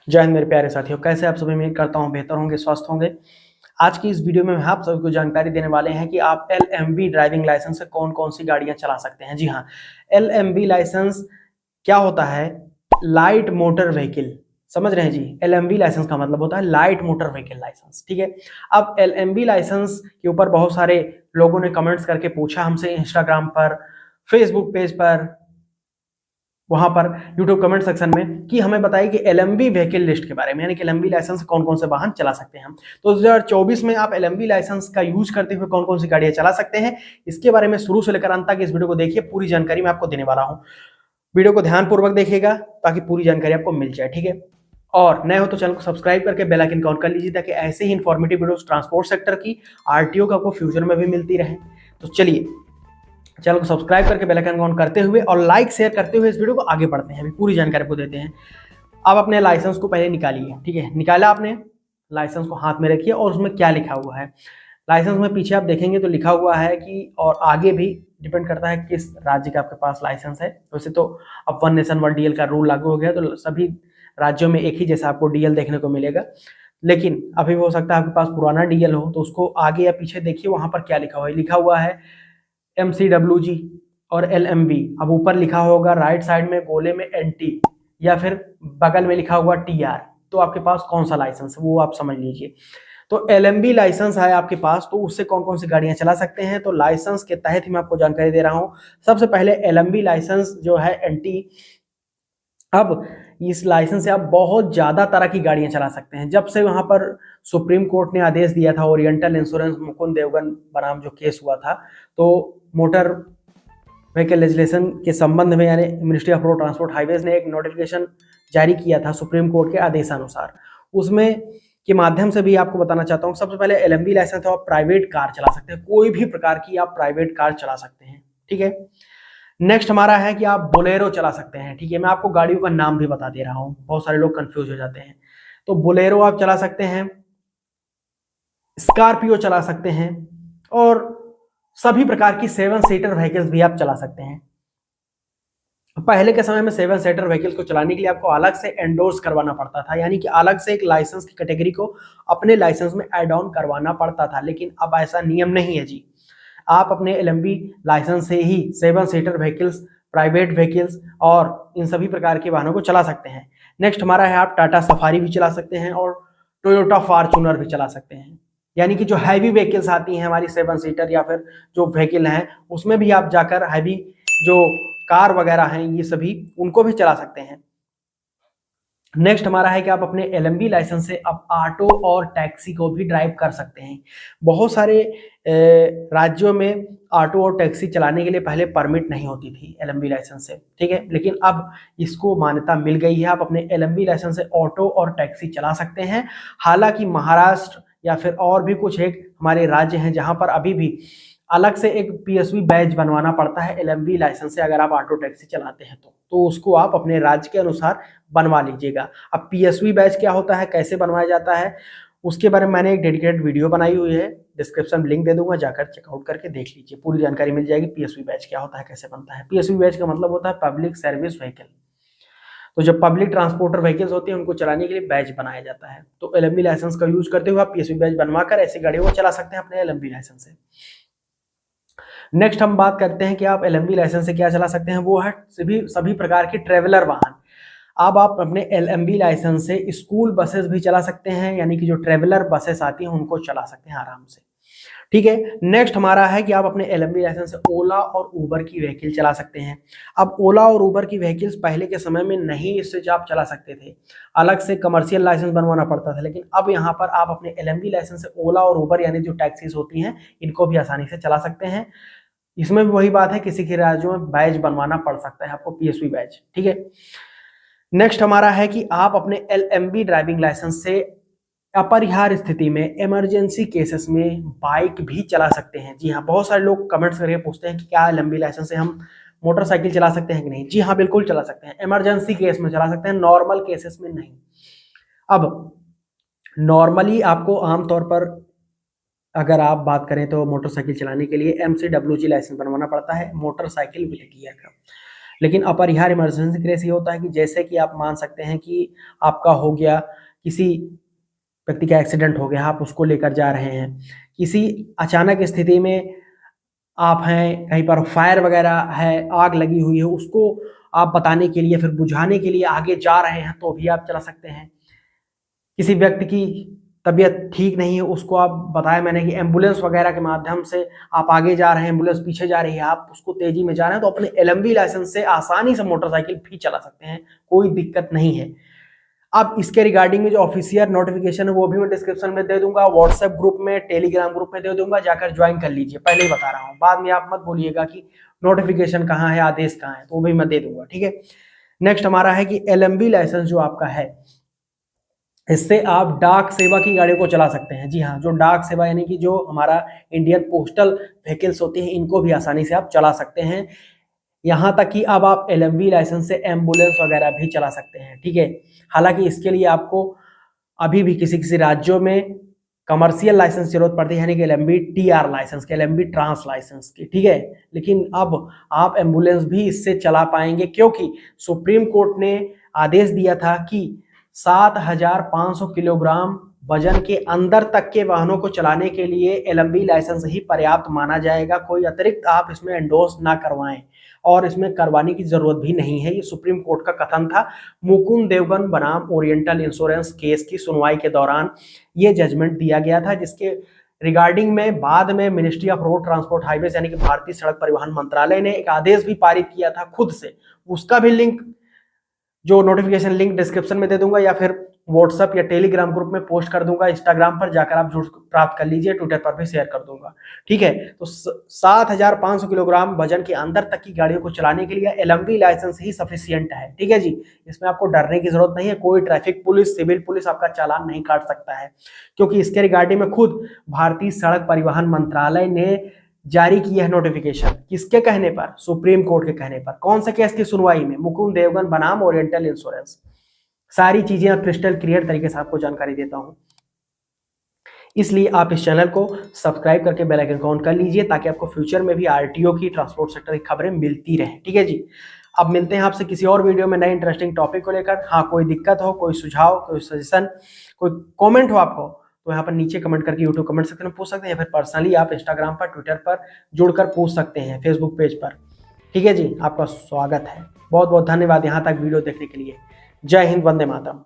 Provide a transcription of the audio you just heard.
जय हिंद मेरे प्यारे साथियों, कैसे आप सभी? उम्मीद करता हूँ बेहतर होंगे, स्वस्थ होंगे। आज की इस वीडियो में आप सभी को जानकारी देने वाले हैं कि आप LMV ड्राइविंग लाइसेंस से कौन कौन सी गाड़ियां चला सकते हैं। जी हाँ, LMV लाइसेंस क्या होता है? Light motor vehicle. समझ रहे हैं जी? LMV लाइसेंस का मतलब होता है लाइट मोटर व्हीकल लाइसेंस। ठीक है। अब LMV लाइसेंस के ऊपर बहुत सारे लोगों ने कमेंट्स करके पूछा हमसे, इंस्टाग्राम पर, फेसबुक पेज पर, वहां पर यूट्यूब कमेंट सेक्शन में, कि हमें बताइए कि LMV व्हीकल लिस्ट के बारे में, यानी कि LMV लाइसेंस कौन कौन से वाहन चला सकते हैं हम। तो 2024 में आप LMV लाइसेंस का यूज करते हुए कौन कौन सी गाड़ियां चला सकते हैं, इसके बारे में शुरू से लेकर अंत तक इस वीडियो को देखिए। पूरी जानकारी मैं आपको देने वाला हूं। वीडियो को ध्यानपूर्वक देखिएगा ताकि पूरी जानकारी आपको मिल जाए। ठीक है। और नए हो तो चैनल को सब्सक्राइब करके बेल आइकन ऑन कर लीजिए ताकि ऐसे ही इंफॉर्मेटिव वीडियोस ट्रांसपोर्ट सेक्टर की, RTO का आपको फ्यूचर में भी मिलती रहे। तो चलिए, चैनल को सब्सक्राइब करके बेल आइकन ऑन करते हुए और लाइक शेयर करते हुए इस वीडियो को आगे बढ़ते हैं। अभी पूरी जानकारी आपको देते हैं। आप अपने लाइसेंस को पहले निकालिए। ठीक है, निकाला आपने, लाइसेंस को हाथ में रखिए और उसमें क्या लिखा हुआ है। लाइसेंस में पीछे आप देखेंगे तो लिखा हुआ है कि, और आगे भी डिपेंड करता है किस राज्य का आपके पास लाइसेंस है। वैसे तो अब वन नेशन वन DL का रूल लागू हो गया, तो सभी राज्यों में एक ही जैसा आपको DL देखने को मिलेगा। लेकिन अभी हो सकता है आपके पास पुराना DL हो, तो उसको आगे या पीछे देखिए, वहां पर क्या लिखा हुआ है। लिखा हुआ है MCWG और LMV। अब ऊपर लिखा होगा राइट साइड में गोले में NT, या फिर बगल में लिखा हुआ TR। तो आपके पास कौन सा लाइसेंस है वो आप समझ लीजिए। तो LMV लाइसेंस है आपके पास, तो उससे कौन कौन सी गाड़ियां चला सकते हैं। तो लाइसेंस के तहत ही मैं आपको जानकारी दे रहा हूं। सबसे पहले LMV लाइसेंस जो है NT। अब इस लाइसेंस से आप बहुत ज्यादा तरह की गाड़ियां चला सकते हैं। जब से वहां पर सुप्रीम कोर्ट ने आदेश दिया था, ओरिएंटल इंश्योरेंस मुकुंद देवगन बनाम जो केस हुआ था, तो मोटर व्हीकल लेजिस्लेशन के संबंध में, यानी ministry of road transport highways ने एक नोटिफिकेशन जारी किया था सुप्रीम कोर्ट के आदेशानुसार। उसमें के माध्यम से भी आपको बताना चाहता हूँ। सबसे पहले LMV लाइसेंस है, आप प्राइवेट कार चला सकते हैं, कोई भी प्रकार की आप प्राइवेट कार चला सकते हैं। ठीक है। नेक्स्ट हमारा है कि आप बोलेरो चला सकते हैं। ठीक है, मैं आपको गाड़ियों का नाम भी बता दे रहा हूँ, बहुत सारे लोग कंफ्यूज हो जाते हैं। तो बोलेरो आप चला सकते हैं, स्कॉर्पियो चला सकते हैं, और सभी प्रकार की 7 सीटर व्हीकल्स भी आप चला सकते हैं। पहले के समय में 7 सीटर व्हीकल को चलाने के लिए आपको अलग से एंडोर्स करवाना पड़ता था, यानी कि अलग से एक लाइसेंस की कैटेगरी को अपने लाइसेंस में ऐड ऑन करवाना पड़ता था। लेकिन अब ऐसा नियम नहीं है जी। आप अपने LMV लाइसेंस से ही 7 सीटर व्हीकल्स, प्राइवेट व्हीकल्स और इन सभी प्रकार के वाहनों को चला सकते हैं। नेक्स्ट हमारा है, आप टाटा सफारी भी चला सकते हैं और टोयोटा फॉर्च्यूनर भी चला सकते हैं। यानी कि जो हैवी व्हीकल्स आती हैं हमारी 7 सीटर या फिर जो व्हीकल हैं, उसमें भी आप जाकर हैवी जो कार वगैरह हैं, ये सभी उनको भी चला सकते हैं। नेक्स्ट हमारा है कि आप अपने LMV लाइसेंस से अब ऑटो और टैक्सी को भी ड्राइव कर सकते हैं। बहुत सारे राज्यों में ऑटो और टैक्सी चलाने के लिए पहले परमिट नहीं होती थी LMV लाइसेंस से। ठीक है, लेकिन अब इसको मान्यता मिल गई है। आप अपने LMV लाइसेंस से ऑटो और टैक्सी चला सकते हैं। हालांकि महाराष्ट्र या फिर और भी कुछ एक हमारे राज्य हैं जहां पर अभी भी अलग से एक PSV बैच बनवाना पड़ता है LMV लाइसेंस से, अगर आप ऑटो टैक्सी चलाते हैं तो उसको आप अपने राज्य के अनुसार बनवा लीजिएगा। अब PSV बैच क्या होता है, कैसे बनवाया जाता है, उसके बारे में मैंने एक डेडिकेटेड वीडियो बनाई हुई है, डिस्क्रिप्शन में लिंक दे दूंगा, जाकर चेकआउट करके देख लीजिए, पूरी जानकारी मिल जाएगी। PSV बैच क्या होता है, कैसे बनता है। PSV बैच का मतलब होता है पब्लिक सर्विस व्हीकल। तो जब पब्लिक ट्रांसपोर्टर व्हीकल्स होती हैं उनको चलाने के लिए बैच बनाया जाता है। तो LMV लाइसेंस का यूज करते हुए आप PSV बैच बनवाकर ऐसी गाड़ियों को चला सकते हैं अपने LMV लाइसेंस से। नेक्स्ट हम बात करते हैं कि आप LMV लाइसेंस से क्या चला सकते हैं। वो है सभी प्रकार के ट्रेवलर वाहन। अब आप अपने LMV लाइसेंस से स्कूल बसेस भी चला सकते हैं, यानी कि जो ट्रेवलर बसेस आती हैं उनको चला सकते हैं आराम से। ठीक है। नेक्स्ट हमारा है कि आप अपने LMV लाइसेंस से ओला और उबर की व्हीकल चला सकते हैं। अब ओला और उबर की व्हीकल्स पहले के समय में नहीं इससे आप चला सकते थे, अलग से कमर्शियल लाइसेंस बनवाना पड़ता था। लेकिन अब यहाँ पर आप अपने LMV लाइसेंस से ओला और उबर, यानी जो टैक्सीज होती हैं, इनको भी आसानी से चला सकते हैं। इसमें भी वही बात है, किसी के राज्यों में बैच बनवाना पड़ सकता है आपको, PSV बैच। ठीक है। नेक्स्ट हमारा है कि आप अपने LMV ड्राइविंग लाइसेंस से अपरिहार्य स्थिति में, इमरजेंसी केसेस में बाइक भी चला सकते हैं। जी हाँ, बहुत सारे लोग कमेंट्स करके पूछते हैं कि क्या LMV लाइसेंस से हम मोटरसाइकिल चला सकते हैं कि नहीं। जी हाँ, बिल्कुल चला सकते हैं। इमरजेंसी केस में चला सकते हैं, नॉर्मल केसेस में नहीं। अब नॉर्मली आपको आमतौर पर अगर आप बात करें तो मोटरसाइकिल चलाने के लिए MCWG लाइसेंस बनवाना पड़ता है, मोटरसाइकिल विद गियर का। लेकिन अपरिहार्य इमरजेंसी केस ये होता है कि जैसे कि आप मान सकते हैं कि आपका हो गया, किसी व्यक्ति का एक्सीडेंट हो गया, आप उसको लेकर जा रहे हैं, किसी अचानक स्थिति में आप हैं, कहीं पर फायर वगैरह है, आग लगी हुई है, उसको आप बताने के लिए फिर बुझाने के लिए आगे जा रहे हैं तो भी आप चला सकते हैं। किसी व्यक्ति की तबीयत ठीक नहीं है, उसको आप बताया मैंने कि एम्बुलेंस वगैरह के माध्यम से आप आगे जा रहे हैं, एम्बुलेंस पीछे जा रही है, आप उसको तेजी में जा रहे हैं, तो अपने एलएमवी लाइसेंस से आसानी से मोटरसाइकिल भी चला सकते हैं, कोई दिक्कत नहीं है। अब इसके रिगार्डिंग में जो ऑफिशियल नोटिफिकेशन है वो भी मैं डिस्क्रिप्शन में दे दूंगा, व्हाट्सएप ग्रुप में, टेलीग्राम ग्रुप में दे दूंगा, जाकर ज्वाइन कर लीजिए। पहले ही बता रहा हूँ, बाद में आप मत बोलिएगा कि नोटिफिकेशन कहाँ है, आदेश कहाँ है, तो वो भी मैं दे दूंगा, ठीक है। नेक्स्ट हमारा है कि एलएमवी लाइसेंस जो आपका है, इससे आप डाक सेवा की गाड़ियों को चला सकते हैं। जी हाँ, जो डाक सेवा यानी कि जो हमारा इंडियन पोस्टल व्हीकल्स होती हैं, इनको भी आसानी से आप चला सकते हैं। यहाँ तक कि अब आप एलएमवी लाइसेंस से एम्बुलेंस वगैरह भी चला सकते हैं, ठीक है। हालांकि इसके लिए आपको अभी भी किसी किसी राज्यों में कमर्शियल लाइसेंस जरूरत पड़ती है, यानी कि एलएमवी टीआर लाइसेंस के, एलएमवी ट्रांस लाइसेंस की, ठीक है। लेकिन अब आप एम्बुलेंस भी इससे चला पाएंगे, क्योंकि सुप्रीम कोर्ट ने आदेश दिया था कि 7,500 किलोग्राम वजन के अंदर तक के वाहनों को चलाने के लिए एलएमवी लाइसेंस ही पर्याप्त माना जाएगा, कोई अतिरिक्त आप इसमें एंडोर्स ना करवाएं और इसमें करवाने की जरूरत भी नहीं है। ये सुप्रीम कोर्ट का कथन था मुकुंद देवगन बनाम ओरिएंटल इंश्योरेंस केस की सुनवाई के दौरान ये जजमेंट दिया गया था, जिसके रिगार्डिंग में बाद में ministry of road transport highways यानी कि भारतीय सड़क परिवहन मंत्रालय ने एक आदेश भी पारित किया था खुद से। उसका भी लिंक, जो नोटिफिकेशन लिंक डिस्क्रिप्शन में दे दूंगा या फिर व्हाट्सएप या टेलीग्राम ग्रुप में पोस्ट कर दूंगा, इंस्टाग्राम पर जाकर आप जुड़ प्राप्त कर लीजिए, ट्विटर पर भी शेयर कर दूंगा, ठीक है। तो 7,500 किलोग्राम वजन के अंदर तक की गाड़ियों को चलाने के लिए एलएमवी लाइसेंस ही सफिशियंट है, ठीक है जी। इसमें आपको डरने की जरूरत नहीं है, कोई ट्रैफिक पुलिस, सिविल पुलिस आपका चालान नहीं काट सकता है, क्योंकि इसके रिगार्डिंग में खुद भारतीय सड़क परिवहन मंत्रालय ने जारी की है नोटिफिकेशन। किसके कहने पर? सुप्रीम कोर्ट के कहने पर। कौन से केस की सुनवाई में? मुकुंद देवगन बनाम ओरिएंटल इंश्योरेंस। सारी चीजें क्रिस्टल क्लियर तरीके से आपको जानकारी देता हूं, इसलिए आप इस चैनल को सब्सक्राइब करके बेल आइकन को ऑन कर लीजिए, ताकि आपको फ्यूचर में भी आरटीओ की, ट्रांसपोर्ट सेक्टर की खबरें मिलती रहें, ठीक है जी। अब मिलते हैं आपसे किसी और वीडियो में नए इंटरेस्टिंग टॉपिक को लेकर। हाँ, कोई दिक्कत हो, कोई सुझाव, कोई सजेशन, कोई कॉमेंट हो आपको, तो यहाँ पर नीचे कमेंट करके यूट्यूब कमेंट सेक्शन में पूछ सकते हैं, या फिर पर्सनली आप इंस्टाग्राम पर, ट्विटर पर जुड़कर पूछ सकते हैं, फेसबुक पेज पर, ठीक है जी। आपका स्वागत है, बहुत बहुत धन्यवाद यहाँ तक वीडियो देखने के लिए। जय हिंद, वंदे मातरम।